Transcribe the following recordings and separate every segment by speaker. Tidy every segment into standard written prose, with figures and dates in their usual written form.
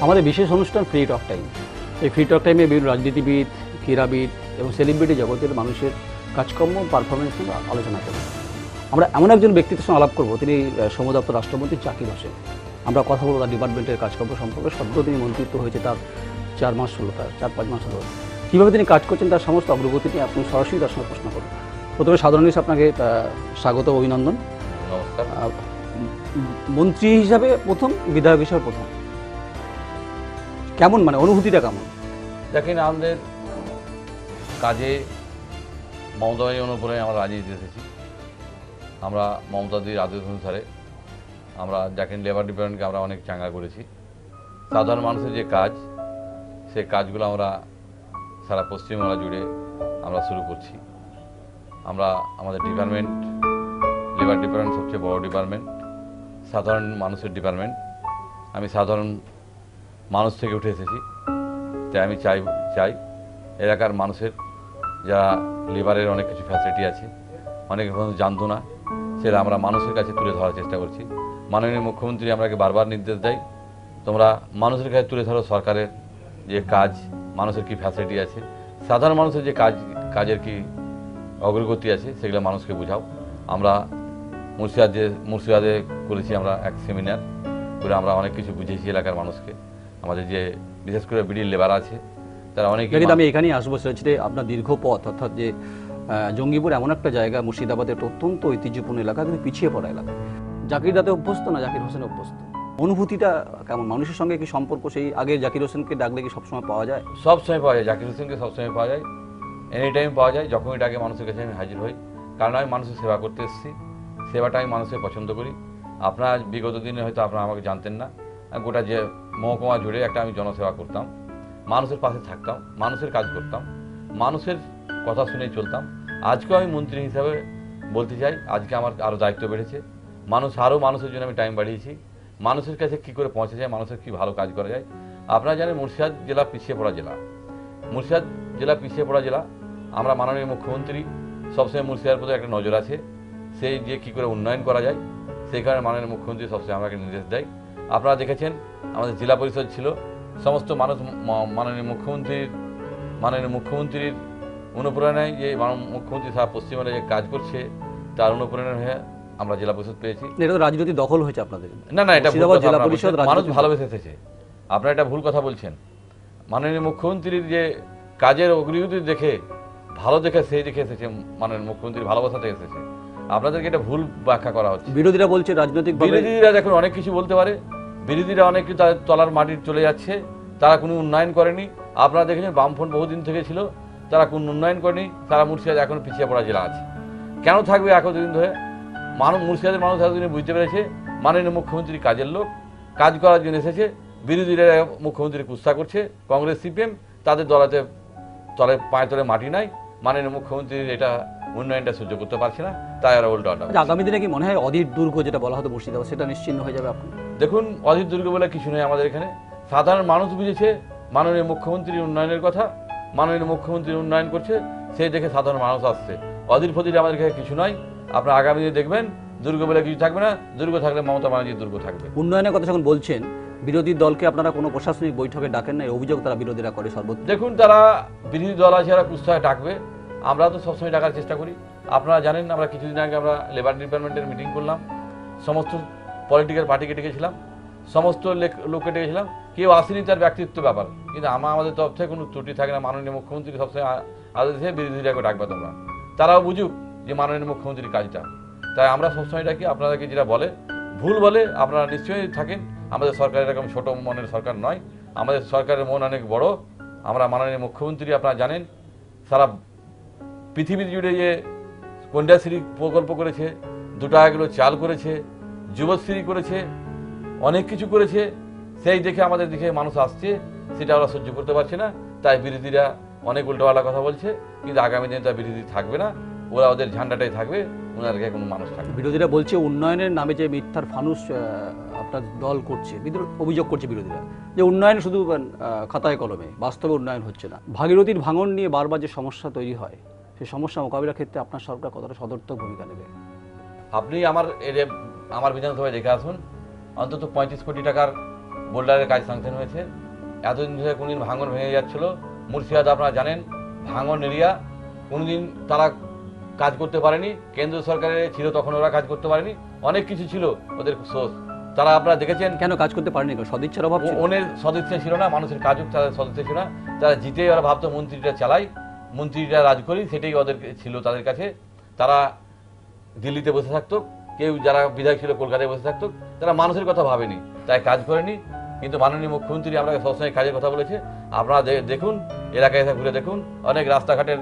Speaker 1: আমাদের বিশেষ অনুষ্ঠান ফ্রি টক টাইম। এই ফ্রি টক টাইমে বিভিন্ন রাজনীতিবিদ, ক্রীড়াবিদ এবং সেলিব্রিটি জগতের মানুষের কাজকর্ম, পারফরমেন্স নিয়ে আলোচনা করব। আমরা এমন একজন ব্যক্তিত্বের সঙ্গে আলাপ করব, তিনি শ্রম দপ্তর রাষ্ট্রমন্ত্রী জাকির হোসেন। আমরা কথা বলবো তার ডিপার্টমেন্টের কাজকর্ম সম্পর্কে। সদ্য তিনি মন্ত্রিত্ব হয়েছে, তার 4 মাস হলো, তার 4-5 মাস হলো। কীভাবে তিনি কাজ করছেন তার সমস্ত অগ্রগতি নিয়ে আপনি সরাসরি তার সঙ্গে প্রশ্ন করুন। প্রথমে সাধারণ হিসেবে আপনাকে স্বাগত, অভিনন্দন।
Speaker 2: নমস্কার।
Speaker 1: মন্ত্রী হিসাবে প্রথম, বিধায়ক হিসাবে প্রথম, কেমন মানে অনুভূতিটা কেমন?
Speaker 2: দেখেন, আমাদের কাজে মমতাদির অনুপ্রে আমরা রাজনীতিতে এসেছি। আমরা মমতাদির আদেশ অনুসারে আমরা দেখেন লেবার ডিপার্টমেন্টকে আমরা অনেক চাঙ্গা করেছি। সাধারণ মানুষের যে কাজ, সেই কাজগুলো আমরা সারা পশ্চিমবাংলা জুড়ে আমরা শুরু করছি। আমরা আমাদের ডিপার্টমেন্ট, লেবার ডিপার্টমেন্ট সবচেয়ে বড় ডিপার্টমেন্ট, সাধারণ মানুষের ডিপার্টমেন্ট। আমি সাধারণ মানুষ থেকে উঠে এসেছি, তাই আমি চাই এলাকার মানুষের যারা লেবারের অনেক কিছু ফ্যাসিলিটি আছে, অনেক মানুষ জানতো না, সেটা আমরা মানুষের কাছে তুলে ধরার চেষ্টা করছি। মাননীয় মুখ্যমন্ত্রী আমাকে বারবার নির্দেশ দেয়, তোমরা মানুষের কাছে তুলে ধরো সরকারের যে কাজ, মানুষের কি ফ্যাসিলিটি আছে, সাধারণ মানুষের যে কাজের কি অগ্রগতি আছে, সেগুলো মানুষকে বোঝাও। আমরা মুর্শিদাবাদে করেছি আমরা এক সেমিনার করে, আমরা অনেক কিছু বুঝিয়েছি এলাকার মানুষকে। আমাদের যে বিশেষ করে বিডির লেবার আছে তারা অনেক।
Speaker 1: আমি এখানেই আসবো, সেটা আপনার দীর্ঘ পথ, অর্থাৎ যে জঙ্গিপুর এমন একটা জায়গা, মুর্শিদাবাদের একটা অত্যন্ত ঐতিহ্যপূর্ণ এলাকা, কিন্তু পিছিয়ে পড়া এলাকা। জাকির দাতে অভ্যস্ত না জাকির হোসেন অভ্যস্ত? অনুভূতিটা কেমন? মানুষের সঙ্গে কি সম্পর্ক সেই আগে জাকির হোসেনকে ডাকলে কি সবসময় পাওয়া যায়?
Speaker 2: সবসময় পাওয়া যায়, জাকির হোসেনকে সবসময় পাওয়া যায়, এনি টাইম পাওয়া যায়। যখনই ডাকে মানুষের কাছে আমি হাজির হই, কারণ আমি মানুষের সেবা করতে এসেছি। সেবাটা আমি মানুষের পছন্দ করি। আপনার বিগত দিনে হয়তো আপনারা আমাকে জানতেন না, গোটা যে মহকুমা জুড়ে একটা আমি জনসেবা করতাম, মানুষের পাশে থাকতাম, মানুষের কাজ করতাম, মানুষের কথা শুনেই চলতাম। আজকেও আমি মন্ত্রী হিসাবে বলতে চাই, আজকে আমার আরও দায়িত্ব বেড়েছে। মানুষের জন্য আমি টাইম বাড়িয়েছি, মানুষের কাছে কী করে পৌঁছে যায়, মানুষের কী ভালো কাজ করা যায়। আপনারা জানেন মুর্শিদাবাদ জেলা পিছিয়ে পড়া জেলা। আমরা মাননীয় মুখ্যমন্ত্রী সবসময় মুর্শিদাবাদের প্রতি একটা নজর আছে, সেই যে কী করে উন্নয়ন করা যায়, সেই কারণে মাননীয় মুখ্যমন্ত্রী সবসময় আমাকে নির্দেশ দেয়। আপনারা দেখেছেন আমাদের জেলা পরিষদ ছিল, সমস্ত মানুষ মাননীয় মুখ্যমন্ত্রীর অনুপ্রেরণায়, যে মুখ্যমন্ত্রী সারা পশ্চিমবঙ্গে যে কাজ করছে তার অনুপ্রেরণা হয়ে আমরা জেলা পরিষদ পেয়েছি।
Speaker 1: এটা তো রাজনৈতিক দখল হয়েছে আপনাদের?
Speaker 2: না, এটা জেলা পরিষদ মানুষ ভালোবেসে এসেছে। আপনারা এটা ভুল কথা বলছেন। মাননীয় মুখ্যমন্ত্রীর যে কাজের অগ্রগতি দেখে, ভালো দেখে, সেই দেখে এসেছে, মাননীয় মুখ্যমন্ত্রীর ভালোবাসাতে এসেছে। আপনাদেরকে এটা ভুল ব্যাখ্যা করা হচ্ছে।
Speaker 1: বিরোধীরা বলছে রাজনৈতিক,
Speaker 2: বিরোধীরা দেখুন অনেক কিছু বলতে পারে, বিরোধীরা অনেক কিছু তাদের তলার মাটি চলে যাচ্ছে, তারা কোনো উন্নয়ন করেনি। আপনারা দেখেছেন বামফ্রন্ট বহুদিন থেকে ছিল, তারা কোনো উন্নয়ন করেনি। তারা মুর্শিদাবাদ এখন পিছিয়ে পড়া জেলা আছে, কেন থাকবে এতদিন ধরে? মুর্শিদাবাদের মানুষ এতদিন বুঝতে পেরেছে মাননীয় মুখ্যমন্ত্রী কাজের লোক, কাজ করার জন্য এসেছে। বিরোধীরা মুখ্যমন্ত্রী কুৎসা করছে, কংগ্রেস সিপিএম, তাদের পায়ের তলে মাটি নাই। মাননীয় মুখ্যমন্ত্রীর এটা উন্নয়নটা সহ্য করতে পারছে না, তাই ওরা উল্টো।
Speaker 1: আগামী দিনে কি মনে হয় অধীর দুর্গ যেটা বলা হতো মুর্শিদাবাদ, সেটা নিশ্চিহ্ন হয়ে যাবে? আপনি
Speaker 2: দেখুন, অধীর দুর্গ বলে কিছু নেই আমাদের এখানে। সাধারণ মানুষ বুঝেছে মাননীয় মুখ্যমন্ত্রীর উন্নয়নের কথা, মাননীয় মুখ্যমন্ত্রী উন্নয়ন করছে, সেই দেখে সাধারণ মানুষ আসছে। অধীর ফদির আমাদের এখানে কিছু নয়। আপনারা আগামী দিনে দেখবেন দুর্গ বলে কিছু থাকবে না। দুর্গ থাকলে মমতা ব্যানার্জির দুর্গ থাকবে।
Speaker 1: উন্নয়নের কথা যখন বলছেন, বিরোধী দলকে আপনারা কোনো প্রশাসনিক বৈঠকে ডাকেন না, এই অভিযোগ তারা বিরোধীরা করে সর্বত্র।
Speaker 2: দেখুন, তারা বিরোধী দল আছে, এরা কুৎসায় ডাকবে, আমরা তো সবসময় ডাকার চেষ্টা করি। আপনারা জানেন আমরা কিছুদিন আগে আমরা লেবার ডিপার্টমেন্টের মিটিং করলাম, সমস্ত পলিটিক্যাল পার্টিকে ডেকেছিলাম, সমস্ত লোককে ডেকেছিলাম, কেউ আসেনি, তার ব্যক্তিত্ব ব্যাপার। কিন্তু আমাদের তরফ থেকে কোনো ত্রুটি থাকে না। মাননীয় মুখ্যমন্ত্রী সবসময় আদেশে বিরোধীরাকে ডাকবে তোমরা, তারাও বুঝুক যে মাননীয় মুখ্যমন্ত্রীর কাজটা। তাই আমরা সবসময় ডাকি। আপনাদেরকে যেটা বলে ভুল বলে আপনারা নিশ্চয়ই থাকেন। আমাদের সরকার এরকম ছোট মনের সরকার নয়, আমাদের সরকারের মন অনেক বড়। আমরা মাননীয় মুখ্যমন্ত্রী আপনারা জানেন সারা পৃথিবী জুড়ে যে কন্যাশ্রী প্রকল্প করেছে, 2 টাকা কিলো চাল করেছে, যুবশ্রী করেছে, অনেক কিছু করেছে, সেই দেখে আমাদের দিকে মানুষ আসছে, সেটা ওরা সহ্য করতে পারছে না। তাই বিরোধীরা অনেক উল্টোপাল্টা কথা বলছে, কিন্তু আগামী দিনে তার বিরোধী থাকবে না, ওরা ওদের ঝান্ডাটাই থাকবে, ওনাদেরকে কোনো মানুষ থাকবে।
Speaker 1: বিরোধীরা বলছে উন্নয়নের নামে যে মিথ্যার ফানুস আপনার দল করছে, অভিযোগ করছে বিরোধীরা, যে উন্নয়ন শুধু খাতায় কলমে, বাস্তবে উন্নয়ন হচ্ছে না। ভাগীরথীর ভাঙন নিয়ে বারবার যে সমস্যা তৈরি হয়, সেই সমস্যা মোকাবিলার ক্ষেত্রে আপনার সরকার কতটা সদর্থক ভূমিকা নেবে?
Speaker 2: আপনি আমার বিধানসভায় দেখে আসুন, অন্তত 35 কোটি টাকার বোল্ডারের কাজ স্যাংশন হয়েছে। এতদিন ধরে কোনদিন ভাঙন ভেঙে যাচ্ছিল। মুর্শিদাবাদ আপনারা জানেন ভাঙন এরিয়া, কোনোদিন তারা কাজ করতে পারেনি। কেন্দ্র সরকারের ছিল তখন ওরা কাজ করতে পারেনি, অনেক কিছু ছিল ওদের সোর্স। তারা আপনারা দেখেছেন
Speaker 1: কেন কাজ করতে পারেনি? সদিচ্ছার অভাব ছিল?
Speaker 2: ওনের সদিচ্ছা ছিল না, মানুষের কাজ হোক তাদের সদিচ্ছা ছিল না। তারা জিতে ওরা ভাবতো মন্ত্রীটা চালাই, মন্ত্রীটা রাজ করি, সেটাই ওদের ছিল তাদের কাছে। তারা দিল্লিতে বসে থাকতো, কেউ যারা বিধায়ক ছিল কলকাতায় বসে থাকতো, তারা মানুষের কথা ভাবেনি, তাই কাজ করেনি। কিন্তু মাননীয় মুখ্যমন্ত্রী আপনাকে সবসময় কাজের কথা বলেছে। আপনারা দেখুন, এলাকায় এসে ঘুরে দেখুন, অনেক রাস্তাঘাটের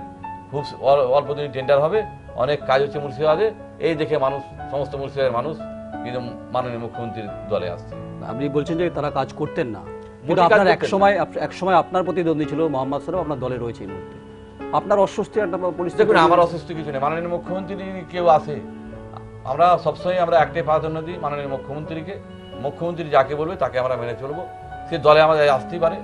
Speaker 2: খুব অল্প দিনই টেন্ডার হবে, অনেক কাজ হচ্ছে মুর্শিদাবাদে। এই দেখে মানুষ, সমস্ত মুর্শিদাবাদের মানুষ কিন্তু মাননীয় মুখ্যমন্ত্রীর দলে আসছে।
Speaker 1: আপনি বলছেন যে তারা কাজ করতেন না, কিন্তু
Speaker 2: মোটেই কাজ
Speaker 1: আপনার
Speaker 2: করতেন না।
Speaker 1: এক সময় আপনার প্রতিদ্বন্দ্বী ছিল মোহাম্মদ সাহেব, আপনার দলে রয়েছে এই মুহূর্তে। আপনার অস্বস্তি একটা পরিস্থিতি?
Speaker 2: দেখুন, আমার অসুস্থ কিছু নেই। মাননীয় মুখ্যমন্ত্রী কেউ আসে, আমরা সবসময় আমরা একটাই প্রাধান্য দিই মাননীয় মুখ্যমন্ত্রীকে। মুখ্যমন্ত্রী যাকে বলবে তাকে আমরা মেনে চলবো। সে দলে আমাদের আসতেই পারে,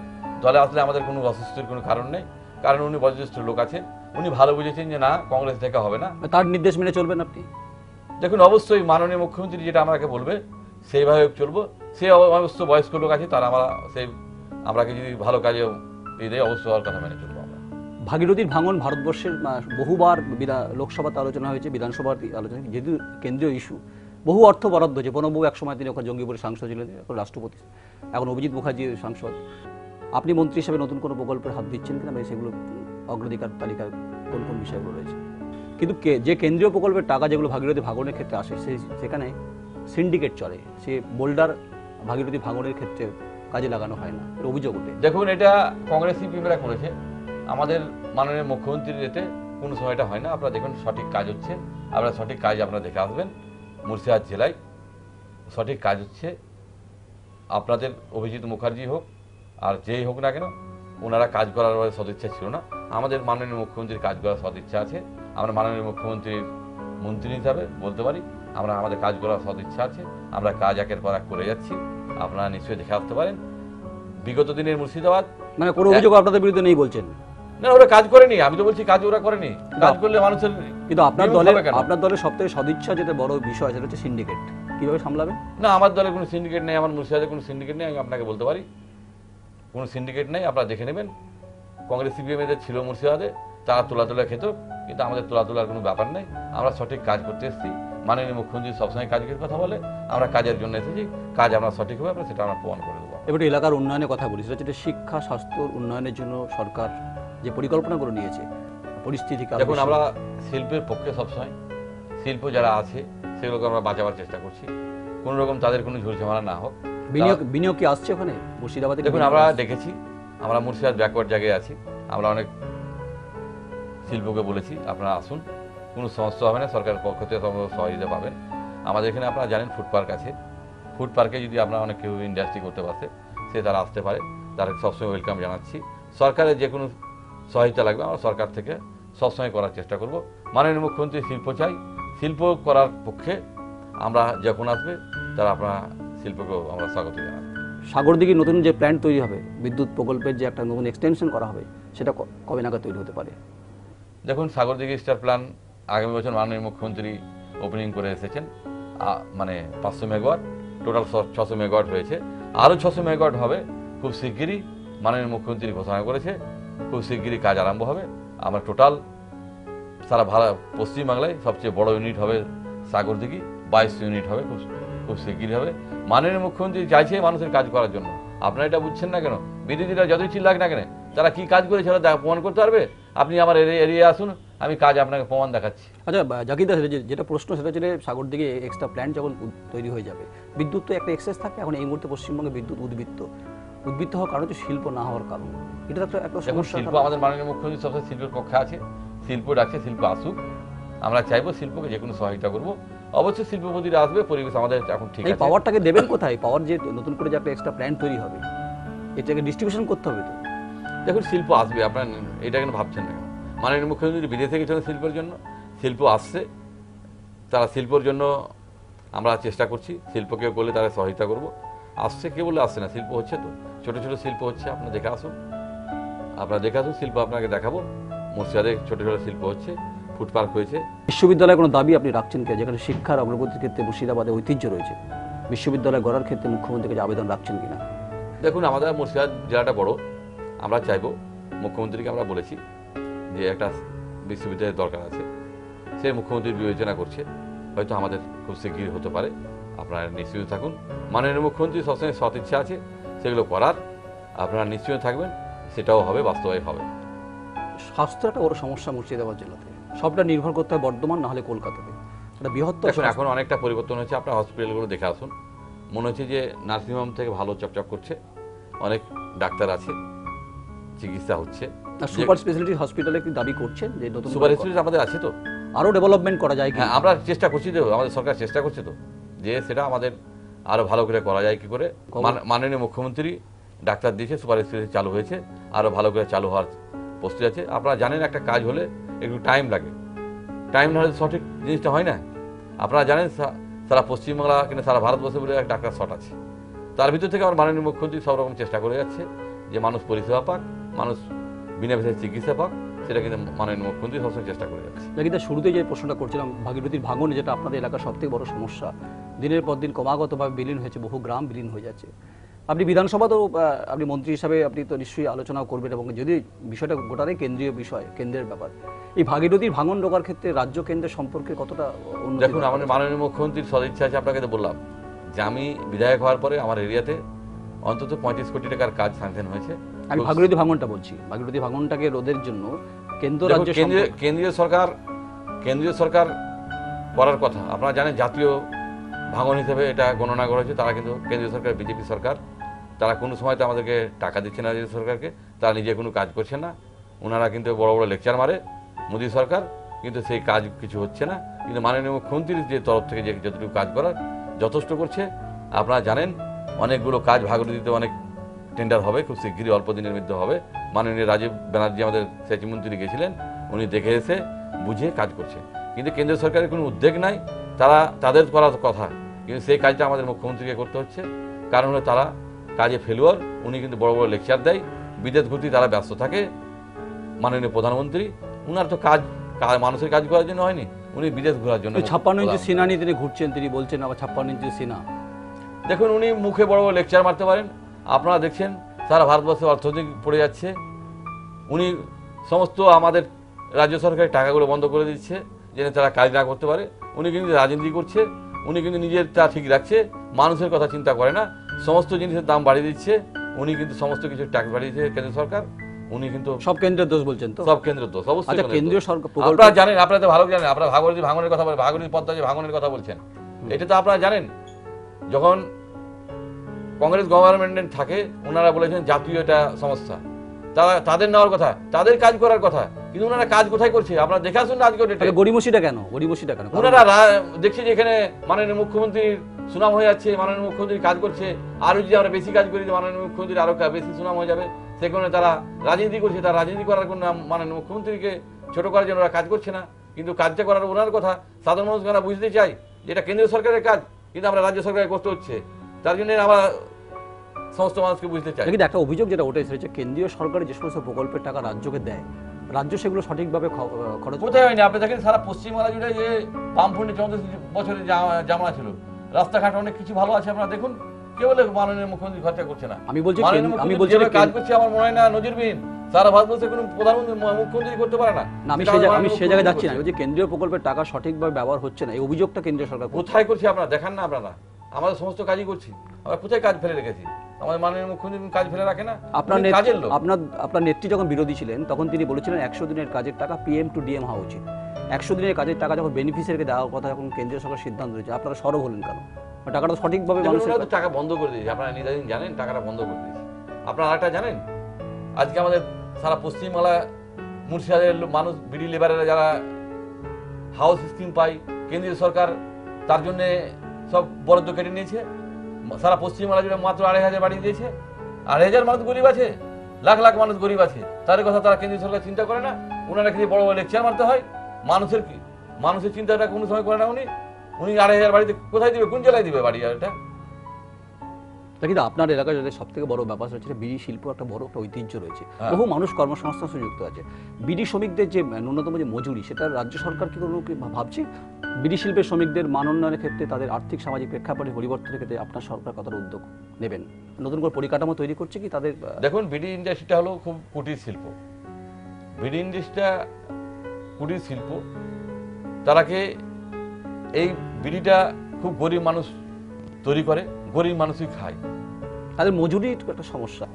Speaker 2: দলে আসলে আমাদের কোনো অসুস্থির কোনো কারণ নেই, কারণ উনি বয়োজ্যেষ্ঠ লোক আছেন, উনি ভালো বুঝেছেন যে না, কংগ্রেস থেকে হবে না।
Speaker 1: তার নির্দেশ মেনে চলবেন আপনি?
Speaker 2: দেখুন, অবশ্যই মাননীয় মুখ্যমন্ত্রী যেটা আমাকে বলবে সেইভাবে চলবো। সে অবশ্য বয়স্ক লোক আছে, তারা আমরাকে যদি ভালো কাজে দেয় অবশ্যই ওর কথা মেনে চলবো আমরা।
Speaker 1: ভাগীরথীর ভাঙন ভারতবর্ষের বহুবার লোকসভাতে আলোচনা হয়েছে, বিধানসভাতে আলোচনা হয়েছে, যেহেতু কেন্দ্রীয় ইস্যু। বহু অর্থ বরাদ্দ হয়েছে। প্রণববাবু এক সময় তিনি ওখানে জঙ্গিপুরের সাংসদ ছিলেন, এখন রাষ্ট্রপতি, এখন অভিজিৎ মুখার্জি সাংসদ। আপনি মন্ত্রী হিসেবে নতুন কোনো প্রকল্পের হাত দিচ্ছেন কিনা, সেগুলো অগ্রাধিকার তালিকায় কোন কোন বিষয়গুলো রয়েছে? কিন্তু যে কেন্দ্রীয় প্রকল্পের টাকা যেগুলো ভাগীরথী ভাঙনের ক্ষেত্রে আসে, সেখানে সিন্ডিকেট চলে, সে বোল্ডার ভাগীরথী ভাঙনের ক্ষেত্রে কাজে লাগানো হয় না, এর অভিযোগ ওঠে।
Speaker 2: দেখুন, এটা কংগ্রেস সিপিএমরা করেছে, আমাদের মাননীয় মুখ্যমন্ত্রীর এতে কোনো সময় এটা হয় না। আপনারা দেখুন সঠিক কাজ হচ্ছে, আপনারা সঠিক কাজ আপনারা দেখে আসবেন। মুর্শিদাবাদ জেলায় সঠিক কাজ হচ্ছে। আপনাদের অভিজিৎ মুখার্জি হোক আর যেই হোক না কেন, ওনারা কাজ করার সদিচ্ছা ছিল না। আমাদের মাননীয় মুখ্যমন্ত্রীর কাজ করার সদিচ্ছা আছে। আমরা মাননীয় মুখ্যমন্ত্রীর মন্ত্রী হিসাবে বলতে পারি আমাদের কাজ করার সদিচ্ছা আছে। আমরা কাজ একের পর এক করে যাচ্ছি, আপনারা নিশ্চয়ই দেখে আসতে পারেন। বিগত দিনের মুর্শিদাবাদ,
Speaker 1: মানে কোনো অভিযোগ আপনাদের বিরুদ্ধে নেই বলছেন?
Speaker 2: না, ওরা কাজ করেনি, আমি তো বলছি কাজ ওরা করেনি। কাজ করলে মানুষের
Speaker 1: কিন্তু আপনার দলের সবথেকে সদিচ্ছা যেটা বড় বিষয়, সেটা হচ্ছে সিন্ডিকেট। কিভাবে সামলাবেন?
Speaker 2: না, আমার দলে কোনো সিন্ডিকেট নেই, আমার মুর্শিদাবাদে কোনো সিন্ডিকেট নেই, আমি আপনাকে বলতে পারি কোনো সিন্ডিকেট নেই। আপনারা দেখে নেবেন, কংগ্রেস সিপিএমের ছিল মুর্শিদাবাদে, তারা তোলা খেত, কিন্তু আমাদের তোলার কোনো ব্যাপার নেই। আমরা সঠিক কাজ করতে এসেছি। মাননীয় মুখ্যমন্ত্রী সবসময় কাজের কথা বলে, আমরা কাজের জন্য এসেছি। কাজ আমরা সঠিক হবে, আমরা সেটা আমরা প্রমাণ করে দেবো।
Speaker 1: এবার এলাকার উন্নয়নের কথা বলি, সেটা হচ্ছে শিক্ষা স্বাস্থ্য উন্নয়নের জন্য সরকার যে পরিকল্পনাগুলো নিয়েছে, পরিস্থিতি।
Speaker 2: দেখুন, আমরা শিল্পের পক্ষে সবসময়, শিল্প যারা আছে সেগুলোকে আমরা বাঁচাবার চেষ্টা করছি, কোনো রকম তাদের কোনো ঝুলঝামেলা না হোক।
Speaker 1: বিনিয়োগ কি আসছে ওখানে মুর্শিদাবাদে?
Speaker 2: দেখুন, আমরা দেখেছি, আমরা মুর্শিদাবাদ ব্যাকওয়ার্ড জায়গায় আছি, আমরা অনেক শিল্পকে বলেছি আপনারা আসুন, কোনো সমস্যা হবে না, সরকারের পক্ষ থেকে সহযোগিতা পাবেন। আমাদের এখানে আপনারা জানেন ফুড পার্ক আছে, ফুড পার্কে যদি আপনারা অনেক কেউ ইন্ডাস্ট্রি করতে পারছে, সে তারা আসতে পারে, তারা সবসময় ওয়েলকাম জানাচ্ছি। সরকারের যে কোনো সহায়তা লাগবে আমরা সরকার থেকে সবসময় করার চেষ্টা করব। মাননীয় মুখ্যমন্ত্রী শিল্প চাই, শিল্প করার পক্ষে আমরা যখন আসবে তারা আপনারা শিল্পকেও আমরা স্বাগত জানাবো।
Speaker 1: সাগরদিঘির নতুন যে প্ল্যান্ট তৈরি হবে, বিদ্যুৎ প্রকল্পের যে একটা নতুন এক্সটেনশন করা হবে, সেটা কবে নাগাদ তৈরি হতে পারে?
Speaker 2: দেখুন, সাগরদিঘি স্টার প্ল্যান আগামী বছর মাননীয় মুখ্যমন্ত্রী ওপেনিং করে এসেছেন। মানে 500 মেগাওয়াট, টোটাল 600 মেগাওয়াট হয়েছে, আরও 600 মেগাওয়াট হবে খুব শিগগিরই। মাননীয় মুখ্যমন্ত্রী ঘোষণা করেছে খুব শিগগিরই কাজ আরম্ভ হবে। আমরা টোটাল সারা পশ্চিমবাংলায় সবচেয়ে বড় ইউনিট হবে সাগরদিঘি, 22 ইউনিট হবে, খুব শিগগিরই হবে। মাননীয় মুখ্যমন্ত্রী চাইছে মানুষের কাজ করার জন্য। আপনারা এটা বুঝছেন না কেন? বিরোধীরা যতই চিল্লাক না কেন, তারা কি কাজ করে সেটা প্রমাণ করতে পারবে। আপনি আমার এরিয়া আসুন, আমি কাজ আপনাকে প্রমাণ দেখাচ্ছি।
Speaker 1: আচ্ছা জাকির দা, যেটা প্রশ্ন সেটা হচ্ছে সাগরদিঘি এক্সট্রা প্ল্যান্ট যখন তৈরি হয়ে যাবে, বিদ্যুৎ তো একটা এক্সেস থাকে। এখন এই মুহূর্তে পশ্চিমবঙ্গে বিদ্যুৎ উদ্বৃত্ত হওয়ার কারণ হচ্ছে শিল্প না হওয়ার কারণ। এটা তো একটা সমস্যা।
Speaker 2: শিল্প, আমাদের মাননীয় মুখ্যমন্ত্রী সবসময় শিল্পের পক্ষে আছে, শিল্প ডাকছে, শিল্প আসুক। আমরা চাইবো শিল্পকে যে কোনো সহায়তা করবো। অবশ্যই শিল্পপতিরা আসবে, পরিবেশ আমাদের এখন ঠিক আছে।
Speaker 1: পাওয়ারটাকে দেবেন কোথায়? পাওয়ার যে নতুন করে যে একটা এক্সট্রা প্ল্যান্ট তৈরি হবে, এটাকে ডিস্ট্রিবিউশন করতে হবে তো।
Speaker 2: দেখুন, শিল্প আসবে, আপনার এটা কেন ভাবছেন না? মাননীয় মুখ্যমন্ত্রী বিদেশে গেছেন শিল্পের জন্য, শিল্প আসছে, তারা শিল্পর জন্য আমরা চেষ্টা করছি, শিল্পকে বলে তারা সহায়তা করব। আসছে, কে বলে আসছে না, শিল্প হচ্ছে তো, ছোটো ছোটো শিল্প হচ্ছে, আপনারা দেখে আসুন, শিল্প আপনাকে দেখাবো। মুর্শিদাবাদে ছোটো ছোটো শিল্প হচ্ছে, ফুড পার্ক হয়েছে।
Speaker 1: বিশ্ববিদ্যালয়ে কোনো দাবি আপনি রাখছেন কি, যেখানে শিক্ষার অগ্রগতির ক্ষেত্রে মুর্শিদাবাদে ঐতিহ্য রয়েছে, বিশ্ববিদ্যালয় গড়ার ক্ষেত্রে মুখ্যমন্ত্রীর কাছে আবেদন রাখছেন কিনা?
Speaker 2: দেখুন, আমাদের মুর্শিদাবাদ জেলাটা বড়, আমরা চাইবো, মুখ্যমন্ত্রীকে আমরা বলেছি যে একটা বিশ্ববিদ্যালয়ের দরকার আছে, সে মুখ্যমন্ত্রী বিবেচনা করছে, হয়তো আমাদের খুব শীঘ্রই হতে পারে। আপনারা নিশ্চিত থাকুন, মাননীয় মুখ্যমন্ত্রী সবসময় সৎ ইচ্ছা আছে সেগুলো করার, আপনারা নিশ্চিত থাকবেন সেটাও হবে, বাস্তবায়ন হবে।
Speaker 1: স্বাস্থ্য একটা বড় সমস্যা মুর্শিদাবাদ জেলাতে, সবটা নির্ভর করতে হয় বর্ধমান না হলে কলকাতাতে। একটা বৃহত্তর
Speaker 2: এখন অনেকটা পরিবর্তন হয়েছে, আপনার হসপিটালগুলো দেখে আসুন, মনে হচ্ছে যে নার্সিংহোম থেকে ভালো চকচক করছে, অনেক ডাক্তার আছে, চিকিৎসা হচ্ছে।
Speaker 1: সুপার স্পেশালিটি হসপিটালে কি দাবি করছেন যে নতুন
Speaker 2: সুপার স্পেশালিটি আমাদের আছে তো,
Speaker 1: আরো ডেভেলপমেন্ট করা যায় কি?
Speaker 2: হ্যাঁ, আমরা চেষ্টা করছি তো, আমাদের সরকার চেষ্টা করছে তো, যে সেটা আমাদের আরো ভালো করে করা যায় কি করে। মাননীয় মুখ্যমন্ত্রী ডাক্তার দিয়েছে, সুপার স্পেশালিটি চালু হয়েছে, আরো ভালো করে চালু হওয়ার প্রস্তুতি আছে। আপনারা জানেন একটা কাজ হলে একটু টাইম লাগে, টাইম না হলে সঠিক জিনিসটা হয় না। আপনারা জানেন সারা পশ্চিমবাংলা কিংবা সারা ভারতবর্ষে বলে এক ডাক্তার শর্ট আছে, তার ভিতর থেকে আমার মাননীয় মুখ্যমন্ত্রী সব রকম চেষ্টা করে যাচ্ছে যে মানুষ পরিষেবা পাক, মানুষ বিনা পয়সায় চিকিৎসা পাক, সেটা কিন্তু মাননীয় মুখ্যমন্ত্রী সবসময় চেষ্টা করে যাচ্ছে।
Speaker 1: কিন্তু শুরুতে যে প্রশ্নটা করছিলাম, ভাগীরথীর ভাঙন যেটা আপনাদের এলাকার সবথেকে বড় সমস্যা, দিনের পর দিন ক্রমাগতভাবে বিলীন হয়েছে, বহু গ্রাম বিলীন হয়ে যাচ্ছে। আপনি বিধানসভাতেও আপনি মন্ত্রী হিসাবে আপনি তো নিশ্চয়ই আলোচনাও করবেন, এবং যদি বিষয়টা গোটারই কেন্দ্রীয় বিষয়, কেন্দ্রের ব্যাপার, এই ভাগীরথীর ভাঙন রোকার ক্ষেত্রে রাজ্য কেন্দ্রের সম্পর্কে কতটা উন্নতি?
Speaker 2: দেখুন, আমাদের মাননীয় মুখ্যমন্ত্রীর সদিচ্ছা আছে, আপনাকে তো বললাম যে আমি বিধায়ক হওয়ার পরে আমার এরিয়াতে অন্তত 35 কোটি টাকার কাজ স্যাংশন হয়েছে।
Speaker 1: আমি ভাগীরথী ভাঙনটা বলছি, ভাগীরথী ভাঙনটাকে রোধের জন্য কেন্দ্র রাজ্য
Speaker 2: কেন্দ্রীয় সরকার করার কথা। আপনারা জানেন জাতীয় ভাঙন হিসেবে এটা গণনা করা হয়েছে, তারা কিন্তু কেন্দ্রীয় সরকার, বিজেপি সরকার, তারা কোনো সময় তো আমাদেরকে টাকা দিচ্ছে না রাজ্য সরকারকে, তারা নিজে কোনো কাজ করছে না। ওনারা কিন্তু বড় বড় লেকচার মারে মোদী সরকার, কিন্তু সেই কাজ কিছু হচ্ছে না। কিন্তু মাননীয় মুখ্যমন্ত্রীর যে তরফ থেকে যে যতটুকু কাজ করার যথেষ্ট করছে। আপনারা জানেন অনেকগুলো কাজ ভাগীরথীতে অনেক টেন্ডার হবে, খুব শীঘ্রই অল্প দিনের মধ্যে হবে। মাননীয় রাজীব ব্যানার্জি আমাদের সেচ মন্ত্রী গেছিলেন, উনি দেখে এসে বুঝে কাজ করছে, কিন্তু কেন্দ্র সরকারের কোনো উদ্যোগ নাই। তাদের করার কথা, কিন্তু সেই কাজটা আমাদের মুখ্যমন্ত্রীকে করতে হচ্ছে। কারণ হলো তারা কাজে ফেলুয়ার, উনি কিন্তু বড় বড় লেকচার দেয়, বিদেশ ঘুরতে তারা ব্যস্ত থাকে। মাননীয় প্রধানমন্ত্রী, উনার তো কাজ মানুষের কাজ করার জন্য হয়নি, উনি বিদেশ ঘোরার জন্য।
Speaker 1: 56 ইঞ্চি সিনা নিয়ে তিনি ঘুরছেন, তিনি বলছেন আবার 56 ইঞ্চি সিনা।
Speaker 2: দেখুন, উনি মুখে বড় বড় লেকচার মারতে পারেন, আপনারা দেখছেন সারা ভারতবর্ষে অর্থনীতি পড়ে যাচ্ছে। উনি সমস্ত আমাদের রাজ্য সরকারের টাকাগুলো বন্ধ করে দিচ্ছে যেন তারা কাজ না করতে পারে। উনি কিন্তু রাজনীতি করছে, উনি কিন্তু নিজেরটা ঠিক রাখছে, মানুষের কথা চিন্তা করে না, সমস্ত জিনিসের দাম বাড়িয়ে দিচ্ছে। উনি কিন্তু সমস্ত কিছু ট্যাক্স বাড়িয়েছে কেন্দ্র সরকার, উনি কিন্তু
Speaker 1: সব কেন্দ্রের দোষ বলছেন তো?
Speaker 2: সব কেন্দ্রের দোষ, অবশ্যই।
Speaker 1: আচ্ছা, কেন্দ্রীয় সরকার
Speaker 2: আপনারা জানেন, আপনারা তো ভালো জানেন, আপনারা ভাগীরথী ভাঙনের কথা বলেন, ভাগীরথী পদ্মা যে ভাঙনের কথা বলছেন, এটা তো আপনারা জানেন। যখন কংগ্রেস গভর্নমেন্ট থাকে, ওনারা বলেছেন জাতীয় এটা সমস্যা, তাদের নেওয়ার কথা, তাদের কাজ করার কথা, কিন্তু ওনারা কাজ কোথায় করছে আপনারা দেখে আসুন না। আজকে
Speaker 1: গড়িমসিটা কেন? গড়িমসিটা কেন?
Speaker 2: ওনারা দেখছি যে এখানে মাননীয় মুখ্যমন্ত্রীর সুনাম হয়ে যাচ্ছে, মাননীয় মুখ্যমন্ত্রী কাজ করছে, আরো যদি আমরা বেশি কাজ করি মাননীয় মুখ্যমন্ত্রীর আরো বেশি সুনাম হয়ে যাবে। সেখানে তারা রাজনীতি করছে, তারা রাজনীতি করার কোনো মাননীয় মুখ্যমন্ত্রীকে ছোট করার জন্য ওরা কাজ করছে না, কিন্তু কাজটা করার ওনার কথা সাধারণ মানুষ আমরা বুঝতে চাই যে এটা কেন্দ্রীয় সরকারের কাজ, কিন্তু আমরা রাজ্য সরকারে করতে হচ্ছে, তার জন্য আমরা সমস্ত মানুষকে বুঝতে চাই।
Speaker 1: কিন্তু একটা অভিযোগ যেটা ওঠে সেটা কেন্দ্রীয় সরকার যে সমস্ত প্রকল্পের টাকা রাজ্যকে দেয়, রাজ্য সেগুলো সঠিকভাবে খরচ
Speaker 2: কোথায় হয়নি। আপনি দেখেন সারা পশ্চিমবাংলা জুড়ে যে বামফ্রন্টে 34 বছরের জামানা ছিল, রাস্তাঘাট অনেক কিছু ভালো আছে, আপনারা দেখুন। কে বলে মাননীয় মুখ্যমন্ত্রী খরচা করছে না? আমি বলছি কাজ করছে, আমার মনে হয় না নজিরবিহীন, সারা ভারতবর্ষে কোনো প্রধানমন্ত্রী মুখ্যমন্ত্রী করতে পারে না।
Speaker 1: আমি সে জায়গায় যাচ্ছি না, যে কেন্দ্রীয় প্রকল্পের টাকা সঠিকভাবে ব্যবহার হচ্ছে না, এই অভিযোগটা কেন্দ্রীয় সরকার
Speaker 2: কোথায় করছে আপনারা দেখান না। আপনারা আমাদের সমস্ত কাজই করছি, আমরা কোথায় কাজ ফেলে রেখেছি? আমাদের মাননীয় মুখ্যমন্ত্রী কাজ ফেলে রাখে না।
Speaker 1: আপনার নেত্রী যখন বিরোধী ছিলেন তখন তিনি বলেছিলেন 100 দিনের কাজের টাকা PM to DM হওয়া উচিত। 100 দিনের কাজের টাকা যখন বেনিফিশিয়ারিকে দেওয়ার কথা যখন কেন্দ্রীয় সরকার সিদ্ধান্ত নিয়েছে, আপনারা সরব হলেন কেন? টাকাটা সঠিকভাবে মানুষের
Speaker 2: টাকা বন্ধ করে দিয়েছে, আপনারা নিদাদিন জানেন টাকাটা বন্ধ করে দিয়েছে। আপনারা আরেকটা জানেন, আজকে আমাদের সারা পশ্চিমবাংলা মুর্শিদাবাদের মানুষ বিডি লেবারেরা যারা হাউস স্কিম পায়, কেন্দ্রীয় সরকার তার জন্যে সব বরাদ্দ কেটে নিয়েছে। সারা পশ্চিমবাংলা জুড়ে মাত্র 2,500 বাড়িয়ে দিয়েছে। 2,500 মানুষ গরিব আছে, লাখ লাখ মানুষ গরিব আছে, তাদের কথা তারা কেন্দ্রীয় সরকার চিন্তা করে না। ওনারা কি বড় বড় লেকচার মারতে হয়? মানুষের চিন্তাটা কোনো সময় করে না। উনি 2,500 বাড়িতে কোথায় দিবে? কোন জেলায় দিবে বাড়ি? আর এটা
Speaker 1: তা কিন্তু আপনার এলাকায় যদি সব থেকে বড় ব্যাপার হচ্ছে বিড়ি শিল্প একটা বড় একটা ঐতিহ্য রয়েছে,
Speaker 2: হ্যাঁ।
Speaker 1: বহু মানুষ কর্মসংস্থান সাথে যুক্ত আছে। বিড়ি শ্রমিকদের যে ন্যূনতম যে মজুরি, সেটা রাজ্য সরকার কি কোনো কি ভাবছে? বিড়ি শিল্পের শ্রমিকদের মান উন্নয়নের ক্ষেত্রে, তাদের আর্থিক সামাজিক প্রেক্ষাপটে পরিবর্তনের ক্ষেত্রে আপনার সরকার কতটা উদ্যোগ নেবেন? নতুন করে পরিকাঠামো তৈরি করছে কি তাদের?
Speaker 2: দেখুন, বিড়ি ইন্ডাস্ট্রিটা হলো খুব কুটির শিল্প। বিড়ি ইন্ডাস্ট্রিটা কুটির শিল্প। তারাকে এই বিড়িটা খুব গরিব মানুষ তৈরি করে, গরিব মানুষই খায়।
Speaker 1: তাদের মজুরির একটা সমস্যা।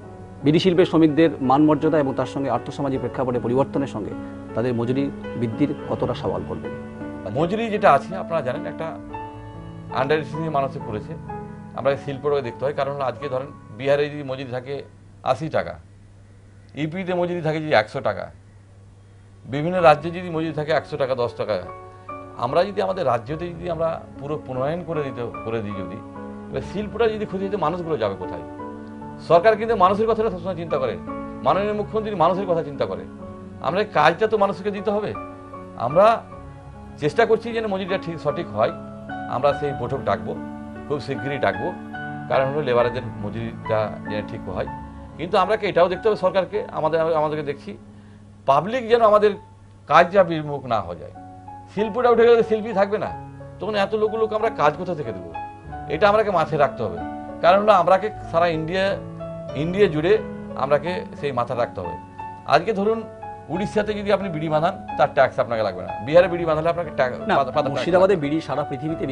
Speaker 1: বিড়ি শিল্পের শ্রমিকদের মান মর্যাদা এবং তার সঙ্গে আর্থসামাজিক প্রেক্ষাপটে পরিবর্তনের সঙ্গে তাদের মজুরি বৃদ্ধির কতটা সওয়াল করবে?
Speaker 2: মজুরি যেটা আছে আপনারা জানেন, একটা আন্ডার এস্টিমেট মানুষে করেছে। আমরা শিল্পটাকে দেখতে হয়, কারণ আজকে ধরেন বিহারে যদি মজুরি থাকে 80 টাকা, ইউপিতে মজুরি থাকে যদি 100 টাকা, বিভিন্ন রাজ্যে যদি মজুরি থাকে 100 টাকা 10 টাকা। আমরা যদি আমাদের রাজ্যতে যদি আমরা পুরো প্রণয়ন করে দিই যদি, এবার শিল্পটা যদি খুঁজে দিতে মানুষগুলো যাবে কোথায়? সরকার কিন্তু মানুষের কথাটা সবসময় চিন্তা করে, মাননীয় মুখ্যমন্ত্রী মানুষের কথা চিন্তা করে। আমরা এই কাজটা তো মানুষকে দিতে হবে। আমরা চেষ্টা করছি যেন মজুরিটা ঠিক সঠিক হয়। আমরা সেই বৈঠক ডাকবো, খুব শীঘ্রই ডাকবো, কারণ হলো লেবারদের মজুরিটা যেন ঠিক হয়। কিন্তু আমরা এটাও দেখতে হবে সরকারকে, আমাদেরকে দেখছি পাবলিক যেন আমাদের কাজ যা বিমুখ না হয়ে যায়। শিল্পটা উঠে গেলে শিল্পী থাকবে না, তখন এত লোক আমরা কাজ কোথা থেকে দেবো? এটা আমরাকে মাথায় রাখতে হবে। কারণ হলো আমরাকে সারা ইন্ডিয়া জুড়ে আমরাকে সেই মাথা রাখতে হবে। আজকে ধরুন উড়িষ্যাতে যদি আপনি বিড়ি বাঁধান, তার ট্যাক্স আপনাকে লাগবে না। বিহারে বিড়ি বাঁধালে আপনাকে
Speaker 1: মুর্শিদাবাদে বিড়ি সারা পৃথিবীতে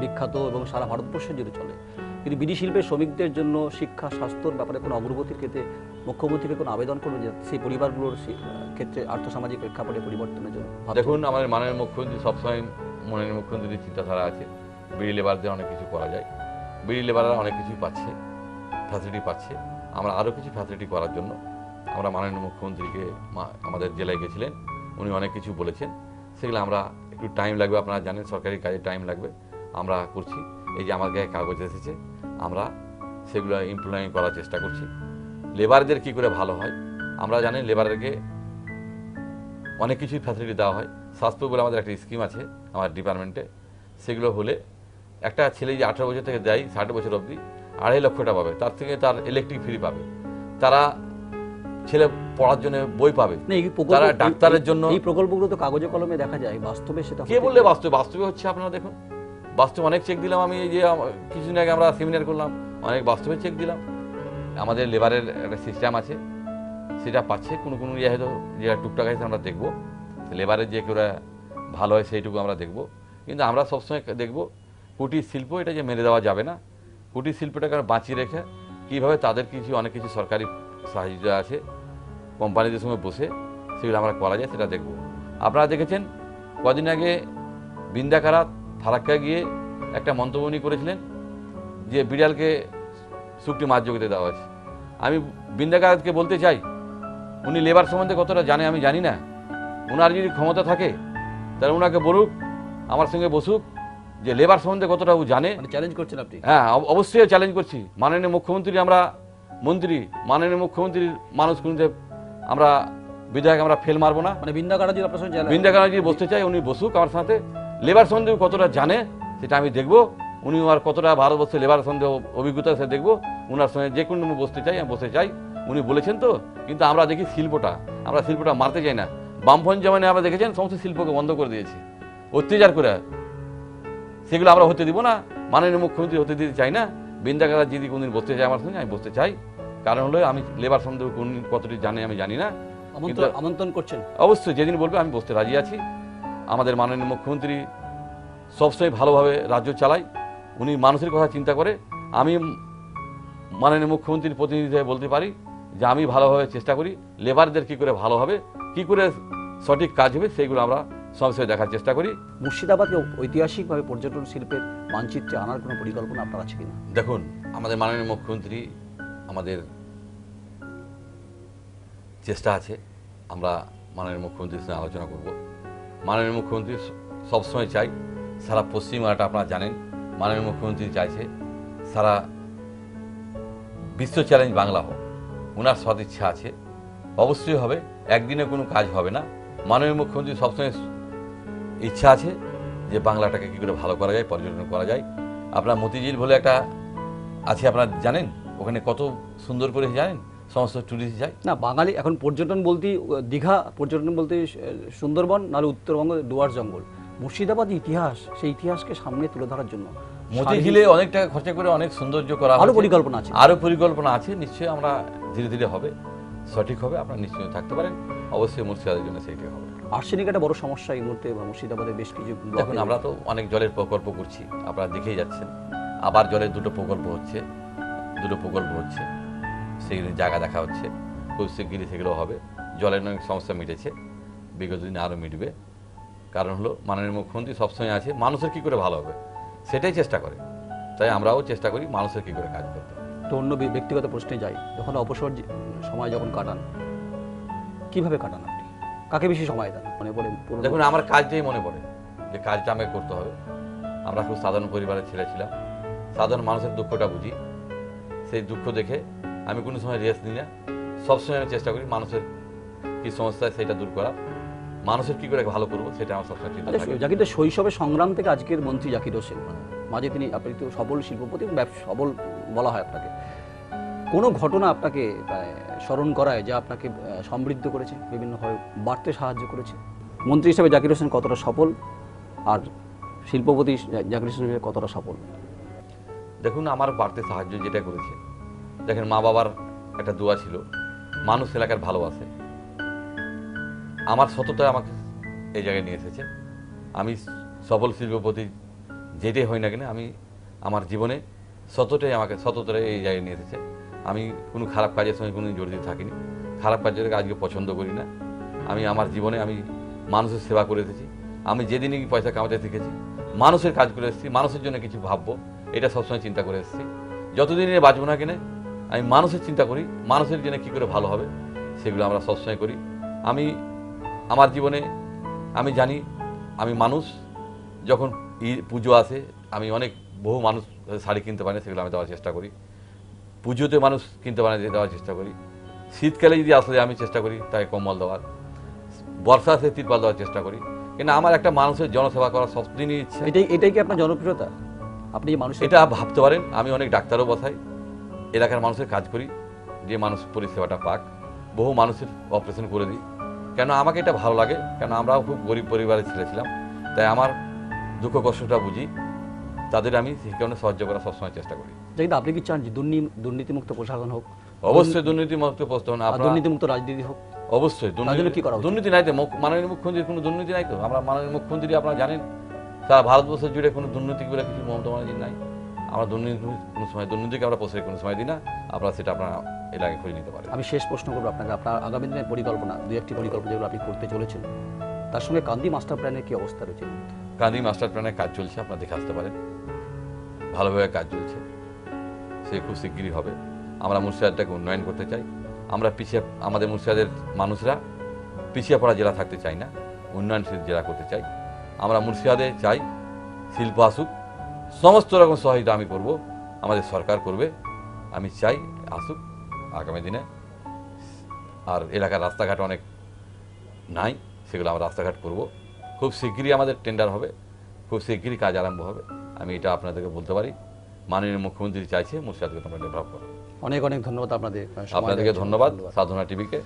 Speaker 1: বিখ্যাত এবং সারা ভারতবর্ষে জুড়ে চলে। কিন্তু বিড়ি শিল্পের শ্রমিকদের জন্য শিক্ষা স্বাস্থ্যর ব্যাপারে কোনো অগ্রগতির ক্ষেত্রে মুখ্যমন্ত্রীকে কোনো আবেদন করবেন যে সেই পরিবারগুলোর ক্ষেত্রে আর্থসামাজিক প্রেক্ষাপটে পরিবর্তনের জন্য?
Speaker 2: দেখুন, আমাদের মাননীয় মুখ্যমন্ত্রী সবসময় মাননীয় মুখ্যমন্ত্রীর চিন্তাধারা আছে, বিড়ি লেবারদের অনেক কিছু করা যায়। বিড়ি লেবাররা অনেক কিছুই পাচ্ছে, ফ্যাসিলিটি পাচ্ছে। আমরা আরও কিছু ফ্যাসিলিটি করার জন্য আমরা মাননীয় মুখ্যমন্ত্রীকে আমাদের জেলায় গেছিলেন, উনি অনেক কিছু বলেছেন। সেগুলো আমরা একটু টাইম লাগবে, আপনারা জানেন সরকারি কাজে টাইম লাগবে। আমরা করছি, এই যে আমার গায়ে কাগজ এসেছে, আমরা সেগুলো ইমপ্লিমেন্ট করার চেষ্টা করছি। লেবারদের কি করে ভালো হয়, আমরা জানি লেবারকে অনেক কিছুই ফ্যাসিলিটি দেওয়া হয়। স্বাস্থ্য বলে আমাদের একটা স্কিম আছে আমার ডিপার্টমেন্টে। সেগুলো হলে একটা ছেলে যে 18 বছর থেকে দেয় 60 বছর অবধি 2.5 লক্ষ টাকা পাবে, তার থেকে তার ইলেকট্রিক ফ্রি পাবে, তারা ছেলে পড়ার জন্য বই পাবে, তারা ডাক্তারের জন্য।
Speaker 1: এই প্রকল্পগুলো তো কাগজে কলমে দেখা যায়, বাস্তবে সেটা
Speaker 2: কে বললে বাস্তবে হচ্ছে? আপনারা দেখুন, বাস্তবে অনেক চেক দিলাম। আমি এই যে কিছুদিন আগে আমরা সেমিনার করলাম, অনেক বাস্তবে চেক দিলাম। আমাদের লেবারের একটা সিস্টেম আছে, সেটা পাচ্ছে। কোনো ইয়ে হয়তো যে টুকটাক আছে আমরা দেখবো, লেবারের যে কেউ ভালো হয় সেইটুকু আমরা দেখব। কিন্তু আমরা সবসময় দেখব কুটির শিল্প, এটা যে মেরে দেওয়া যাবে না। কুটির শিল্পটাকে বাঁচিয়ে রেখে কীভাবে তাদের অনেক কিছু সরকারি সাহায্য আছে, কোম্পানিদের সঙ্গে বসে সেগুলো আমরা করা যায় সেটা দেখব। আপনারা দেখেছেন কদিন আগে বৃন্দাকারা ফারাক্কা গিয়ে একটা মন্তব্য উনি করেছিলেন যে বিড়ালকে শুকটি মাছ জগতে দেওয়া আছে। আমি বৃন্দাকারাতকে বলতে চাই, উনি লেবার সম্বন্ধে কতটা জানে আমি জানি না। ওনার যদি ক্ষমতা থাকে তাহলে ওনাকে বলুক, আমার সঙ্গে বসুক, যে লেবার সম্বন্ধে কতটা ও জানে।
Speaker 1: চ্যালেঞ্জ করছেন আপনি?
Speaker 2: হ্যাঁ, অবশ্যই চ্যালেঞ্জ করছি। মাননীয় মুখ্যমন্ত্রী, আমরা মন্ত্রী, মাননীয় মুখ্যমন্ত্রীর মানুষ কিন্তু আমরা বিধায়ক আমরা ফেল মারবো না।
Speaker 1: মানে বৃন্দাকারাজি আপনার সঙ্গে
Speaker 2: বৃন্দাকারাজি বসতে চাই, উনি বসুক আমার সাথে। লেবার সম্বন্ধে কতটা জানে সেটা আমি দেখবো, উনি আর কতটা ভারতবর্ষে লেবার সম্বন্ধে অভিজ্ঞতা সে দেখবো। ওনার সঙ্গে যে কোনো বসতে চাই, আমি বসতে চাই, উনি বলেছেন তো। কিন্তু আমরা দেখি আমরা শিল্পটা মারতে চাই না। বামফ্রন্ট জামানে আমরা দেখেছেন সমস্ত শিল্পকে বন্ধ করে দিয়েছি অত্যাচার করে, সেগুলো আমরা হতে দিব না। মাননীয় মুখ্যমন্ত্রী হতে দিতে চাই না। বৃন্দাকারাত যদি কোনদিন বসতে চাই আমার সঙ্গে, আমি বসতে চাই। কারণ হলো আমি লেবার সম্বন্ধে কতটি জানে আমি জানি না।
Speaker 1: আমন্ত্রণ করছেন?
Speaker 2: অবশ্যই, যেদিন বলবে আমি বসতে রাজি আছি। আমাদের মাননীয় মুখ্যমন্ত্রী সবসময় ভালোভাবে রাজ্য চালায়, উনি মানুষের কথা চিন্তা করে। আমি মাননীয় মুখ্যমন্ত্রীর প্রতিনিধি হিসেবে বলতে পারি যে আমি ভালোভাবে চেষ্টা করি লেবারদের কী করে ভালো হবে, কী করে সঠিক কাজ হবে, সেইগুলো আমরা সবসময় দেখার চেষ্টা করি।
Speaker 1: মুর্শিদাবাদকে ঐতিহাসিকভাবে পর্যটন শিল্পের মানচিত্রে আনার কোনো পরিকল্পনা আপনার আছে কিনা?
Speaker 2: দেখুন, আমাদের মাননীয় মুখ্যমন্ত্রী, আমাদের চেষ্টা আছে, আমরা মাননীয় মুখ্যমন্ত্রীর সঙ্গে আলোচনা করব। মাননীয় মুখ্যমন্ত্রী সবসময় চাই সারা পশ্চিমবাংলাটা, আপনারা জানেন মাননীয় মুখ্যমন্ত্রী চাইছে সারা বিশ্ব চ্যালেঞ্জ বাংলা হোক। ওনার সৎ ইচ্ছা আছে, অবশ্যই হবে। একদিনে কোনো কাজ হবে না। মাননীয় মুখ্যমন্ত্রী সবসময় ইচ্ছা আছে যে বাংলাটাকে কী করে ভালো করা যায়, পর্যটন করা যায়। আপনার মতিঝিল বলে একটা আছে আপনারা জানেন, ওখানে কত সুন্দর করে জানেন সমস্ত ট্যুরিস্ট যায়।
Speaker 1: না, বাঙালি এখন পর্যটন বলতেই দীঘা, পর্যটন বলতে সুন্দরবন, নাহলে উত্তরবঙ্গ ডুয়ার জঙ্গল। মুর্শিদাবাদ ইতিহাস, সেই ইতিহাসকে সামনে তুলে ধরার জন্য
Speaker 2: মতিঝিলে অনেক টাকা খরচা করে অনেক সৌন্দর্য করা
Speaker 1: আরো
Speaker 2: হয়েছে।
Speaker 1: পরিকল্পনা আছে।
Speaker 2: আরো পরিকল্পনা আছে, নিশ্চয়ই আমরা ধীরে ধীরে হবে, সঠিক হবে, আপনারা নিশ্চয়ই থাকতে পারেন। অবশ্যই মুর্শিদাবাদের জন্য সেইটাই হবে।
Speaker 1: আর্সেনিক একটা বড় সমস্যা এই মুহূর্তে মুর্শিদাবাদের বেশ কিছু ব্লকে।
Speaker 2: দেখুন, আমরা তো অনেক জলের প্রকল্প করছি, আপনারা দেখেই যাচ্ছেন। আবার জলের দুটো প্রকল্প হচ্ছে, সেই জায়গা দেখা হচ্ছে, খুব শিগগিরই সেগুলো হবে। জলের অনেক সমস্যা মিটেছে, বিগত দিনে আরও মিটবে। কারণ হলো মাননীয় মুখ্যমন্ত্রী সবসময় আছে মানুষের কী করে ভালো হবে সেটাই চেষ্টা করে, তাই আমরাও চেষ্টা করি মানুষের কী করে কাজ করতে।
Speaker 1: তো অন্য ব্যক্তিগত প্রশ্নে যাই, যখন অবসর সময় যখন কাটান, কিভাবে কাটান আপনি? কাকে বেশি সময় দেন? মনে পড়ে
Speaker 2: দেখুন, আমার কাজটাই মনে পড়ে যে কাজটা আমাকে করতে হবে। আমরা খুব সাধারণ পরিবারের ছেলে ছিলাম, সাধারণ মানুষের দুঃখটা বুঝি। সেই দুঃখ দেখে আমি কোনো সময় রেস্ট নিই না, সবসময় আমি চেষ্টা করি মানুষের কী সমস্যা সেটা দূর করা, মানুষের কী করে ভালো করবো সেটা আমার সবসময় চিন্তা থাকে।
Speaker 1: জাকিরের শৈশবের সংগ্রাম থেকে আজকের মন্ত্রী জাকির হোসেন, মাঝে আপনি তো সবল শিল্পপতি, সবল বলা হয় আপনাকে। কোনো ঘটনা আপনাকে স্মরণ করায় যা আপনাকে সমৃদ্ধ করেছে, বিভিন্নভাবে বাড়তে সাহায্য করেছে? মন্ত্রী হিসেবে জাকির হোসেন কতটা সফল, আর শিল্পপতি জাকির হোসেন হিসেবে কতটা সফল?
Speaker 2: দেখুন, আমার বাড়তে সাহায্য যেটা করেছে, দেখেন মা বাবার একটা দোয়া ছিল, মানুষ এলাকার ভালোবাসে, আমার সততা আমাকে এই জায়গায় নিয়ে এসেছে। আমি সফল শিল্পপতি যেটাই হই না কেন, আমি আমার জীবনে সততাই এই জায়গায় নিয়ে এসেছে। আমি কোনো খারাপ কাজের সঙ্গে কোনো জড়িত থাকিনি, খারাপ কাজের আজকে পছন্দ করি না। আমি আমার জীবনে আমি মানুষের সেবা করে এসেছি। আমি যেদিনই পয়সা কামাতে শিখেছি, মানুষের কাজ করে এসেছি, মানুষের জন্য কিছু ভাববো, এটা সবসময় চিন্তা করে এসেছি। যতদিনে বাঁচবো না কেনে আমি মানুষের চিন্তা করি, মানুষের জন্য কী করে ভালো হবে সেগুলো আমরা সবসময় করি। আমি আমার জীবনে আমি জানি, আমি মানুষ যখন পুজো আসে, আমি বহু মানুষ শাড়ি কিনতে পারে, সেগুলো আমি দেওয়ার চেষ্টা করি। পুজোতে মানুষ কিনতে পারে, দেওয়ার চেষ্টা করি। শীতকালে যদি আসলে আমি চেষ্টা করি তাকে কম্বল দেওয়ার, বর্ষা আসলে তিরপাল দেওয়ার চেষ্টা করি। কিন্তু আমার একটা মানুষের জনসেবা করার সবদিনই ইচ্ছা।
Speaker 1: এটাই কি আপনার জনপ্রিয়তা? আপনি মানুষ
Speaker 2: এটা ভাবতে পারেন। আমি অনেক ডাক্তারও বসাই, এলাকার মানুষের কাজ করি, যে মানুষ পরিষেবাটা পাক। বহু মানুষের অপারেশন করে দিই, কেন আমাকে এটা ভালো লাগে, কেন আমরাও খুব গরিব পরিবারের ছেলে ছিলাম, তাই আমার দুঃখ কষ্টটা বুঝি, তাদের আমি সেই কারণে সাহায্য করার সবসময় চেষ্টা করি।
Speaker 1: কিন্তু আপনি কি চান যে দুর্নীতিমুক্ত প্রশাসন হোক?
Speaker 2: অবশ্যই দুর্নীতিমুক্ত প্রশাসন,
Speaker 1: দুর্নীতিমুক্ত রাজনীতি হোক।
Speaker 2: অবশ্যই দুর্নীতি নাই তো, মাননীয় মুখ্যমন্ত্রীর কোনো দুর্নীতি নাই তো। আমরা মাননীয় মুখ্যমন্ত্রী আপনারা জানেন, সারা ভারতবর্ষ জুড়ে কোনো দুর্নীতি বলে কিছু মমতা ব্যানার্জির নাই। আমরা দুর্নীতিকে আমরা প্রশ্রয় কোনো সময় দিই না। আপনারা সেটা আপনারা এলাকায় খুঁজে নিতে পারেন।
Speaker 1: আমি শেষ প্রশ্ন করবো আপনাকে, আপনার আগামী দিনের পরিকল্পনা, দুই একটি পরিকল্পনা যেগুলো আপনি করতে চলেছেন, তার সঙ্গে কান্দি মাস্টার প্ল্যানের কি অবস্থা রয়েছে?
Speaker 2: কান্দি মাস্টার প্ল্যানের কাজ চলছে, আপনারা দেখে আসতে পারেন, ভালোভাবে কাজ চলছে, সে খুব শিগগিরই হবে। আমরা মুর্শিদাবাদটাকে উন্নয়ন করতে চাই। আমরা আমাদের মুর্শিদাবাদের মানুষরা পিছিয়ে পড়া জেলা থাকতে চাই না, উন্নয়নশীল জেলা করতে চাই। আমরা মুর্শিদাবাদে চাই শিল্প আসুক, সমস্ত রকম সহায়তা আমি করব, আমাদের সরকার করবে। আমি চাই আসুক আগামী দিনে। আর এলাকার রাস্তাঘাট অনেক নাই, সেগুলো আমরা রাস্তাঘাট করব। খুব শিগগিরই আমাদের টেন্ডার হবে, খুব শিগগিরই কাজ আরম্ভ হবে। আমি এটা আপনাদেরকে বলতে পারি। মাননীয় মুখ্যমন্ত্রী চাইছে মুর্শিদাবাদকে তোমরা ডেভেলপ করো।
Speaker 1: অনেক অনেক ধন্যবাদ আপনাদেরকে
Speaker 2: ধন্যবাদ সাধনা টিভিকে।